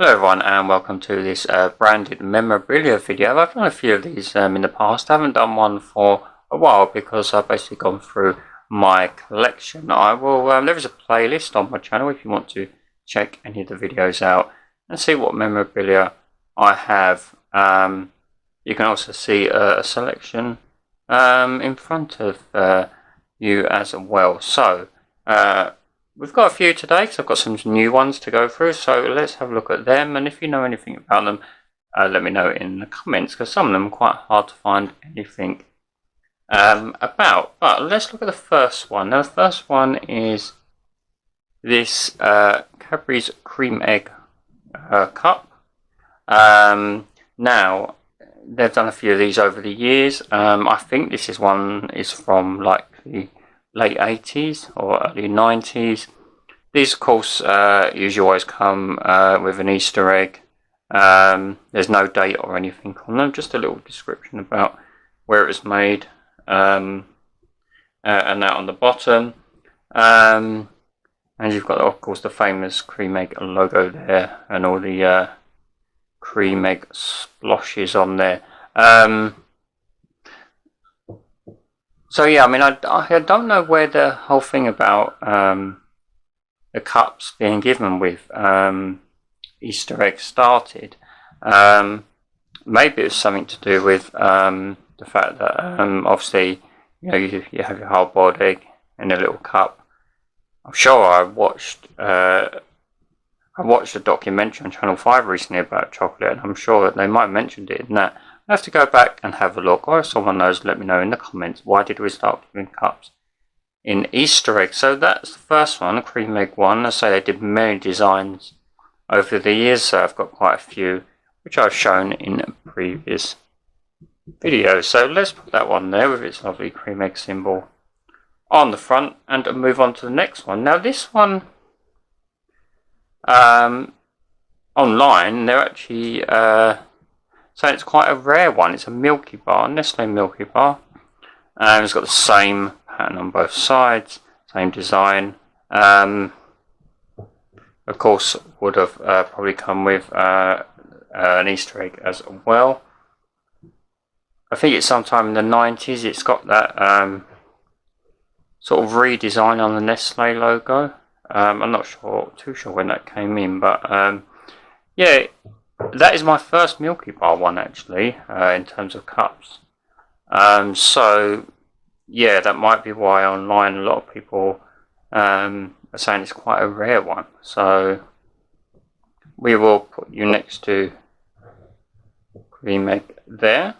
Hello everyone and welcome to this branded memorabilia video. I've done a few of these in the past. I haven't done one for a while because I've basically gone through my collection. There is a playlist on my channel if you want to check any of the videos out and see what memorabilia I have. You can also see a selection in front of you as well. So we've got a few today because I've got some new ones to go through, so let's have a look at them. And if you know anything about them, let me know in the comments, because some of them are quite hard to find anything about. But let's look at the first one. Now the first one is this Cadbury's Cream Egg cup. Now they've done a few of these over the years. I think this is from like the late 80s or early 90s. These of course usually always come with an Easter egg. There's no date or anything on them, just a little description about where it was made, and that on the bottom. And you've got of course the famous cream egg logo there and all the cream egg sploshes on there. So yeah, I mean, I don't know where the whole thing about the cups being given with Easter eggs started. Maybe it was something to do with the fact that obviously you have your hard-boiled egg in a little cup. I'm sure I watched a documentary on Channel 5 recently about chocolate, and I'm sure that they might have mentioned it in that. I have to go back and have a look, or if someone knows, let me know in the comments. Why did we start giving cups in Easter eggs? So that's the first one, the cream egg one. I say they did many designs over the years, so I've got quite a few which I've shown in previous videos. So let's put that one there with its lovely cream egg symbol on the front and move on to the next one. Now this one, online they're actually so it's quite a rare one. It's a Milky Bar, Nestle Milky Bar. It's got the same pattern on both sides, same design. Of course, would have probably come with an Easter egg as well. I think it's sometime in the 90s. It's got that sort of redesign on the Nestle logo. I'm not too sure when that came in, but yeah. That is my first Milky Bar one actually, in terms of cups. So yeah, that might be why online a lot of people are saying it's quite a rare one. So we will put you next to cream egg there.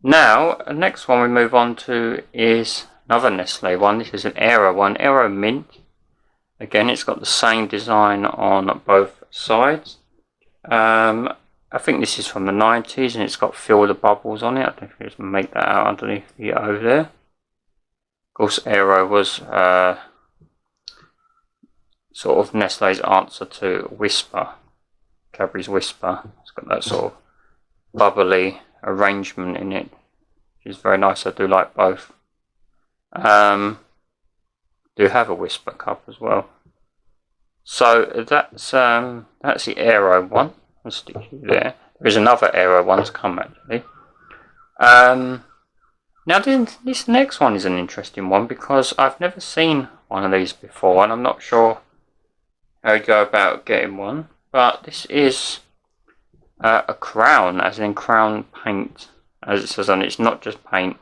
Now the next one we move on to is another Nestle one. This is an Aero one, Aero Mint. Again, it's got the same design on both sides. I think this is from the 90s, and it's got Fill the Bubbles on it. I don't know if you can make that out underneath the O there. Of course, Aero was sort of Nestle's answer to Whisper, Cadbury's Whisper. It's got that sort of bubbly arrangement in it, which is very nice. I do like both. Do have a Whisper cup as well. So that's the Aero one. I'll stick you there. There is another Aero one to come actually. Now this next one is an interesting one because I've never seen one of these before, and I'm not sure how you go about getting one. But this is a crown, as in crown paint, as it says on it. It's not just paint;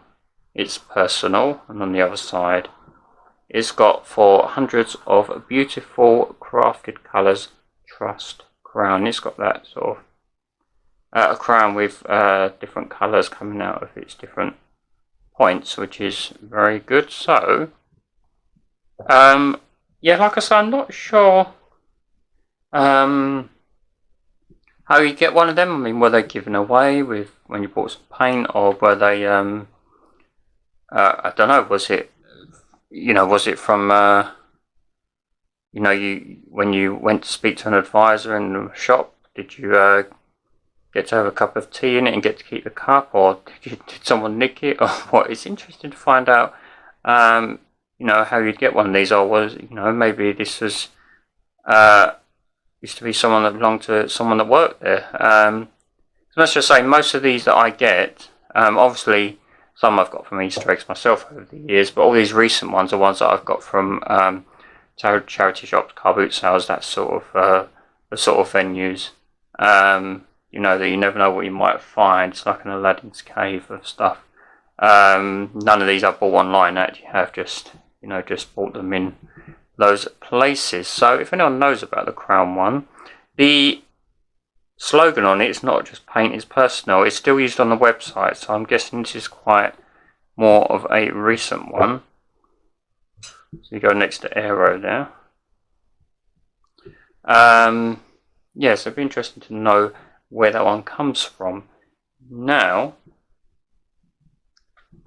it's personal. And on the other side, it's got for hundreds of beautiful crafted colours, trust crown. It's got that sort of a crown with different colours coming out of its different points, which is very good. So yeah, like I said, I'm not sure how you get one of them. I mean, were they given away with when you bought some paint, or were they I don't know, was it from when you went to speak to an advisor in the shop, did you get to have a cup of tea in it and get to keep the cup, or did someone nick it, or what? It's interesting to find out how you'd get one of these, or was maybe this was used to be someone that belonged to someone that worked there. So let's just say most of these that I get, obviously some I've got from Easter eggs myself over the years, but all these recent ones are ones that I've got from charity shops, car boot sales, that sort of the sort of venues. You know, that you never know what you might find. It's like an Aladdin's cave of stuff. None of these I bought online. I actually have just bought them in those places. So if anyone knows about the Crown one, the slogan on it is not just paint, it's personal. It's still used on the website, so I'm guessing this is quite more of a recent one. So you go next to Aero there. Yeah, so it'd be interesting to know where that one comes from. Now,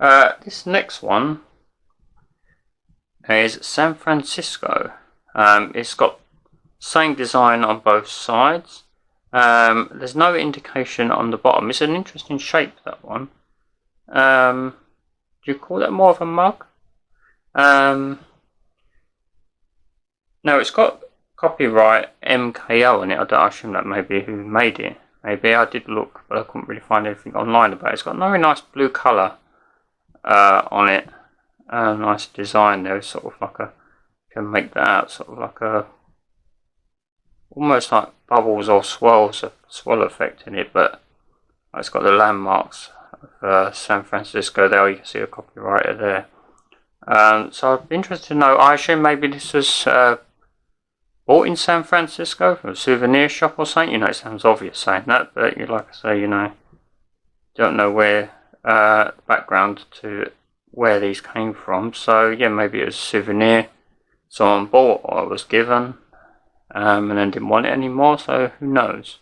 this next one is San Francisco. It's got same design on both sides. There's no indication on the bottom. It's an interesting shape, that one. Do you call that more of a mug? No, it's got copyright MKO on it. I assume that may be who made it. Maybe I did look, but I couldn't really find anything online about it. It's got a very nice blue colour on it. Nice design there. It's sort of like a, you can make that out, sort of like a, almost like bubbles or swirls, a swirl effect in it, but it's got the landmarks of San Francisco there. You can see a copywriter there. So I'd be interested to know. I assume maybe this was bought in San Francisco from a souvenir shop or something. You know, it sounds obvious saying that, but like I say, you know, don't know where the background to where these came from. So yeah, maybe it was a souvenir someone bought or was given, and then didn't want it anymore. So who knows?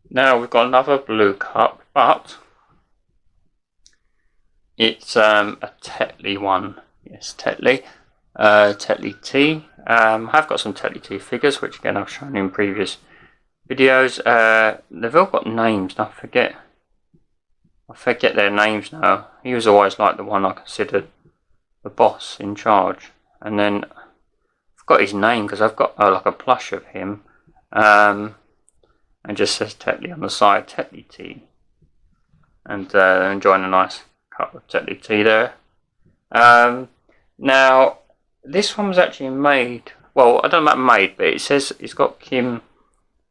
Now we've got another blue cup, but it's a Tetley one. Yes, Tetley. Tetley Tea. I have got some Tetley Tea figures, which again I've shown in previous videos. They've all got names. I forget their names now. He was always like the one I considered the boss in charge. And then I've got his name because I've got like a plush of him. And just says Tetley on the side, Tetley Tea. And enjoying a nice cup of Tetley Tea there. Now, this one was actually made, well, I don't know about made, but it says it's got Kim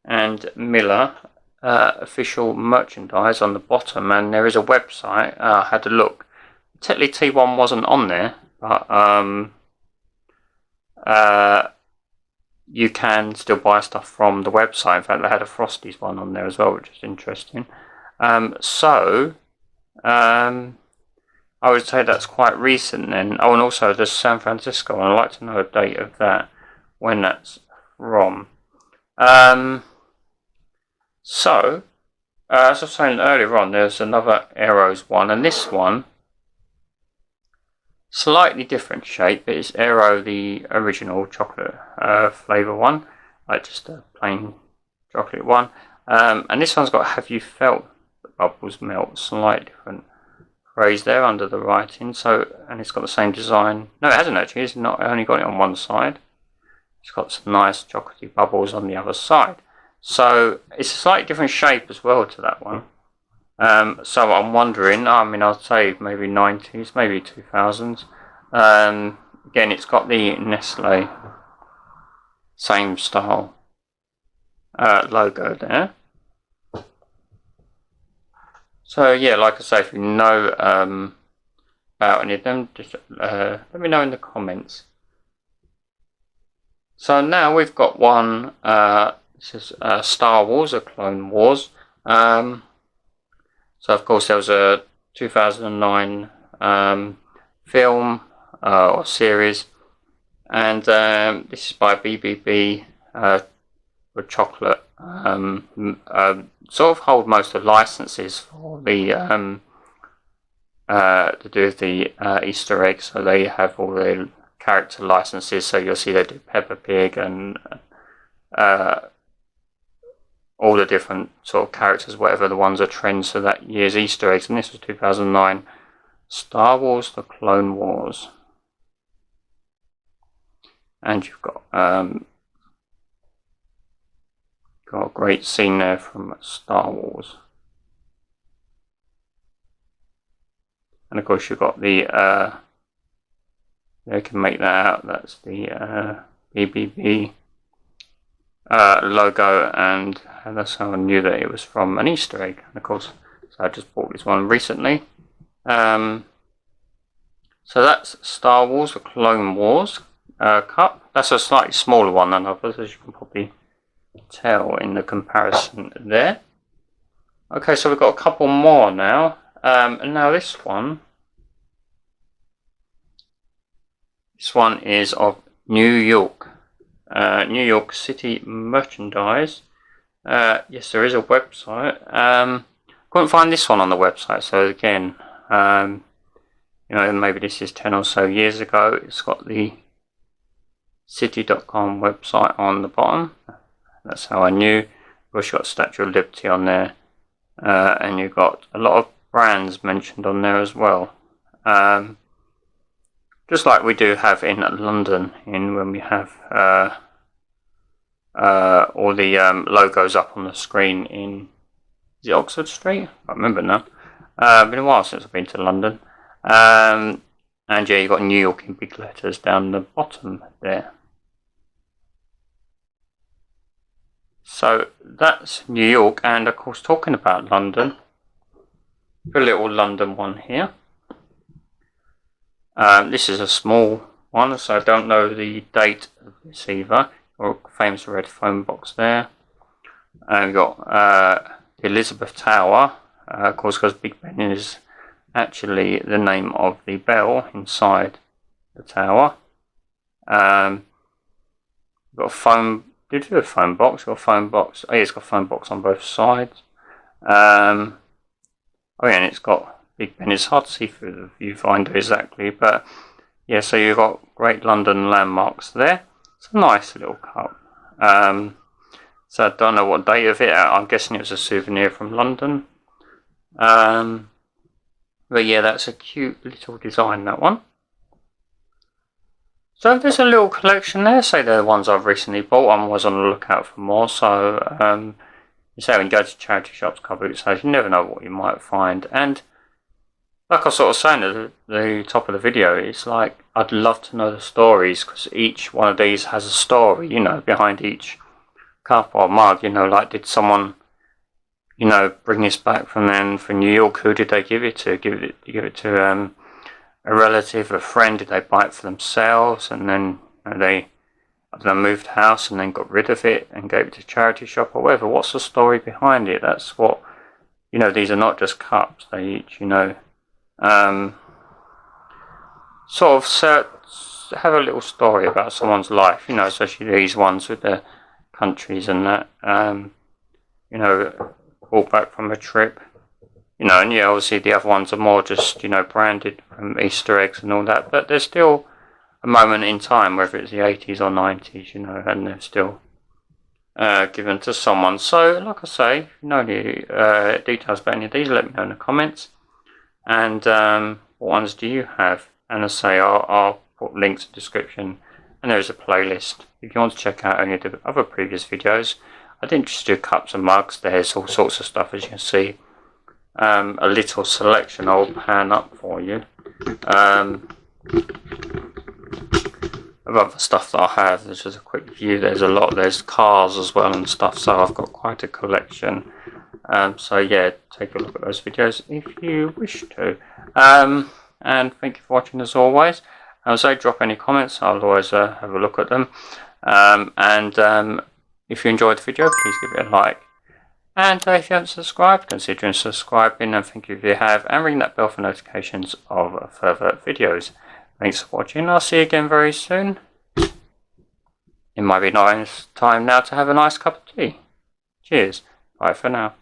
and Miller official merchandise on the bottom, and there is a website. I had a look. The Tetley Tea one wasn't on there, but you can still buy stuff from the website. In fact, they had a Frosties one on there as well, which is interesting. I would say that's quite recent then. Oh, and also there's San Francisco, and I'd like to know a date of that, when that's from. So, as I was saying earlier on, there's another Aeros one, and this one, slightly different shape. It's Aero, the original chocolate flavour one, like just a plain chocolate one. And this one's got "Have you felt the bubbles melt?" Slightly different phrase there under the writing. So, and it's got the same design. No, it hasn't actually. It's not. I only got it on one side. It's got some nice chocolatey bubbles on the other side. So it's a slightly different shape as well to that one. So I'm wondering. I mean, I'd say maybe 90s, maybe 2000s. Again, it's got the Nestle same style logo there. So yeah, like I say, if you know about any of them, just let me know in the comments. So now we've got one. This is Star Wars, or Clone Wars. So of course there was a 2009 film or series, and this is by BBB with chocolate. Sort of hold most of the licenses for the to do with the Easter eggs. So they have all the character licenses. So you'll see they do Peppa Pig and all the different sort of characters, whatever the ones are trends for that year's Easter eggs. And this was 2009, Star Wars: The Clone Wars. and you've got a great scene there from Star Wars. And of course you've got the you can make that out, that's the BBB logo, and that's how I knew that it was from an Easter egg. And of course, so I just bought this one recently. So that's Star Wars, the Clone Wars cup. That's a slightly smaller one than others, as you can probably tell in the comparison there. Okay, so we've got a couple more now. And now this one is of New York. New York City merchandise. Yes, there is a website. Couldn't find this one on the website, so again, you know, maybe this is 10 or so years ago. It's got the city.com website on the bottom. That's how I knew. Of course, you've got Statue of Liberty on there, and you've got a lot of brands mentioned on there as well. Just like we do have in London, when we have all the logos up on the screen in, is it Oxford Street? I can't remember now. Been a while since I've been to London. And yeah, you've got New York in big letters down the bottom there. So that's New York, and of course, talking about London, a little London one here. This is a small one, so I don't know the date of this either. Or famous red phone box there. And we've got the Elizabeth Tower, of course, because Big Ben is actually the name of the bell inside the tower. Got a phone. Did you do a phone box? Got a phone box. Oh yeah, it's got a phone box on both sides. Oh yeah, and it's got Big Ben. It's hard to see through the viewfinder exactly, but yeah. So you've got great London landmarks there. It's a nice little cup. So I don't know what date of it. I'm guessing it was a souvenir from London. But yeah, that's a cute little design, that one. So there's a little collection there. Say they're the ones I've recently bought. I'm always on the lookout for more. So you say when you go to charity shops, car boot sales, you never know what you might find. And like I was sort of saying at the top of the video, it's like I'd love to know the stories, because each one of these has a story, you know, behind each cup or mug. You know, like, did someone, you know, bring this back from New York? Who did they give it to? Give it to a relative, a friend? Did they buy it for themselves, and then they, I don't know, moved house and then got rid of it and gave it to a charity shop or whatever? What's the story behind it? That's what, you know, these are not just cups. They each, you know, sort of have a little story about someone's life, you know, especially these ones with the countries and that, you know, brought back from a trip, you know. And yeah, obviously the other ones are more just, you know, branded from Easter eggs and all that, but there's still a moment in time, whether it's the 80s or 90s, you know, and they're still given to someone. So like I say, if you know any details about any of these, let me know in the comments. And what ones do you have? And I say I'll put links in the description, and there's a playlist if you want to check out any of the other previous videos. I didn't just do cups and mugs. There's all sorts of stuff, as you can see. A little selection I'll pan up for you of other stuff that I have. There's just a quick view. There's a lot. There's cars as well and stuff, so I've got quite a collection. So yeah, take a look at those videos if you wish to. And thank you for watching as always. As I drop any comments, I'll always have a look at them. If you enjoyed the video, please give it a like. And if you haven't subscribed, consider subscribing, and thank you if you have, and ring that bell for notifications of further videos. Thanks for watching. I'll see you again very soon. It might be nice time now to have a nice cup of tea. Cheers. Bye for now.